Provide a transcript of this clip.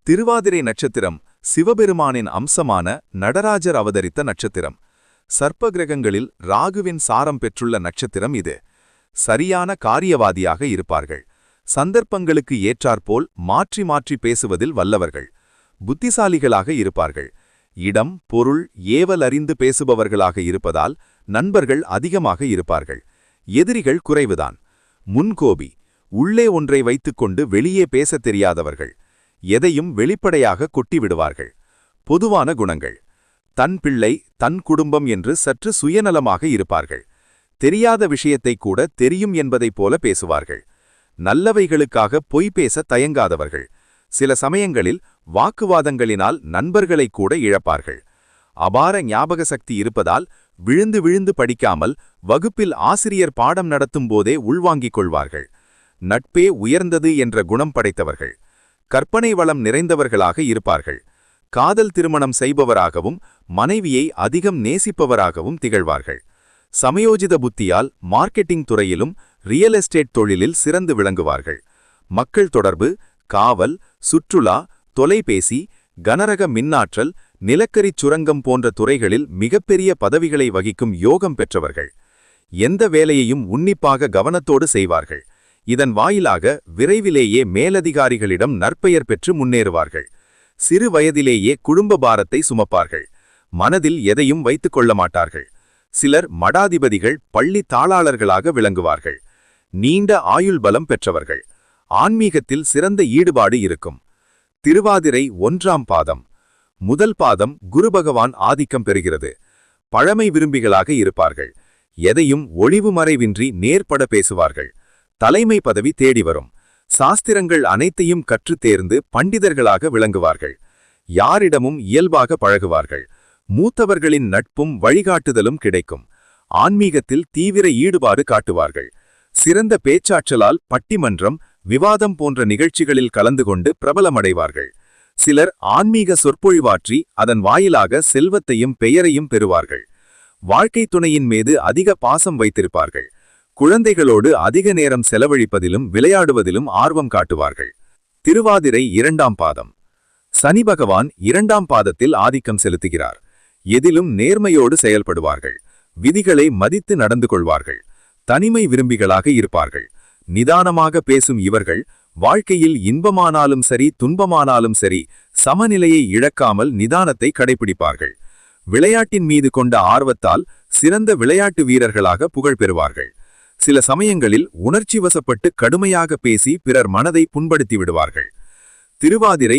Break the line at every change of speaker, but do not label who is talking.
திருவாதிரை நட்சத்திரம் சிவபெருமானின் அம்சமான நடராஜர் அவதரித்த நட்சத்திரம். சர்ப்ப கிரகங்களில் ராகுவின் சாரம் பெற்றுள்ள நட்சத்திரம் இது. சரியான காரியவாதியாக இருப்பார்கள். சந்தர்ப்பங்களுக்கு ஏற்றாற்போல் மாற்றி மாற்றி பேசுவதில் வல்லவர்கள். புத்திசாலிகளாக இருப்பார்கள். இடம் பொருள் ஏவல் அறிந்து பேசுபவர்களாக இருப்பதால் நண்பர்கள் அதிகமாக இருப்பார்கள். எதிரிகள் குறைவுதான். முன்கோபி. உள்ளே ஒன்றை வைத்துக்கொண்டு வெளியே பேசத் தெரியாதவர்கள். எதையும் வெளிப்படையாக கொட்டிவிடுவார்கள். பொதுவான குணங்கள்: தன் பிள்ளை தன் குடும்பம் என்று சற்று சுயநலமாக இருப்பார்கள். தெரியாத விஷயத்தை கூட தெரியும் என்பதைப் போல பேசுவார்கள். நல்லவைகளுக்காக பொய் பேச தயங்காதவர்கள். சில சமயங்களில் வாக்குவாதங்களினால் நண்பர்களை கூட இழப்பார்கள். அபார ஞாபக சக்தி இருப்பதால் விழுந்து விழுந்து படிக்காமல் வகுப்பில் ஆசிரியர் பாடம் நடத்தும் போதே உள்வாங்கிக் கொள்வார்கள். நட்பே உயர்ந்தது என்ற குணம் படைத்தவர்கள். கற்பனை வளம் நிறைந்தவர்களாக இருப்பார்கள். காதல் திருமணம் செய்பவராகவும் மனைவியை அதிகம் நேசிப்பவராகவும் திகழ்வார்கள். சமயோஜித புத்தியால் மார்க்கெட்டிங் துறையிலும் ரியல் எஸ்டேட் தொழிலில் சிறந்து விளங்குவார்கள். மக்கள் தொடர்பு, காவல், சுற்றுலா, தொலைபேசி, கனரக மின்னாற்றல், நிலக்கரிச் சுரங்கம் போன்ற துறைகளில் மிகப்பெரிய பதவிகளை வகிக்கும் யோகம் பெற்றவர்கள். எந்த வேலையையும் உன்னிப்பாக கவனத்தோடு செய்வார்கள். இதன் வாயிலாக விரைவிலேயே மேலதிகாரிகளிடம் நற்பெயர் பெற்று முன்னேறுவார்கள். சிறு வயதிலேயே குடும்ப பாரத்தை சுமப்பார்கள். மனதில் எதையும் வைத்துக் கொள்ள மாட்டார்கள். சிலர் மடாதிபதிகள், பள்ளி தாளாளர்களாக விளங்குவார்கள். நீண்ட ஆயுள் பலம் பெற்றவர்கள். ஆன்மீகத்தில் சிறந்த ஈடுபாடு இருக்கும். திருவாதிரை 1ஆம் பாதம். முதல் பாதம் குரு பகவான் ஆதிக்கம் பெறுகிறது. பழமை விரும்பிகளாக இருப்பார்கள். எதையும் ஒளிவுமறைவின்றி நேர்பட பேசுவார்கள். தலைமை பதவி தேடி வரும். சாஸ்திரங்கள் அனைத்தையும் கற்றுத் தேர்ந்து பண்டிதர்களாக விளங்குவார்கள். யாரிடமும் இயல்பாக பழகுவார்கள். மூத்தவர்களின் நட்பும் வழிகாட்டுதலும் கிடைக்கும். ஆன்மீகத்தில் தீவிர ஈடுபாடு காட்டுவார்கள். சிறந்த பேச்சாற்றலால் பட்டிமன்றம், விவாதம் போன்ற நிகழ்ச்சிகளில் கலந்து கொண்டு பிரபலமடைவார்கள். சிலர் ஆன்மீக சொற்பொழிவாற்றி அதன் வாயிலாக செல்வத்தையும் பெயரையும் பெறுவார்கள். வாழ்க்கை துணையின் மீது அதிக பாசம் வைத்திருப்பார்கள். குழந்தைகளோடு அதிக நேரம் செலவழிப்பதிலும் விளையாடுவதிலும் ஆர்வம் காட்டுவார்கள். திருவாதிரை 2ஆம் பாதம். சனி பகவான் 2ஆம் பாதத்தில் ஆதிக்கம் செலுத்துகிறார். எதிலும் நேர்மையோடு செயல்படுவார்கள். விதிகளை மதித்து நடந்து கொள்வார்கள். தனிமை விரும்பிகளாக இருப்பார்கள். நிதானமாக பேசும் இவர்கள் வாழ்க்கையில் இன்பமானாலும் சரி துன்பமானாலும் சரி சமநிலையை இழக்காமல் நிதானத்தை கடைபிடிப்பார்கள். விளையாட்டின் மீது கொண்ட ஆர்வத்தால் சிறந்த விளையாட்டு வீரர்களாக புகழ் பெறுவார்கள். சில சமயங்களில் உணர்ச்சி வசப்பட்டு கடுமையாக பேசி பிறர் மனதை புண்படுத்தி விடுவார்கள். திருவாதிரை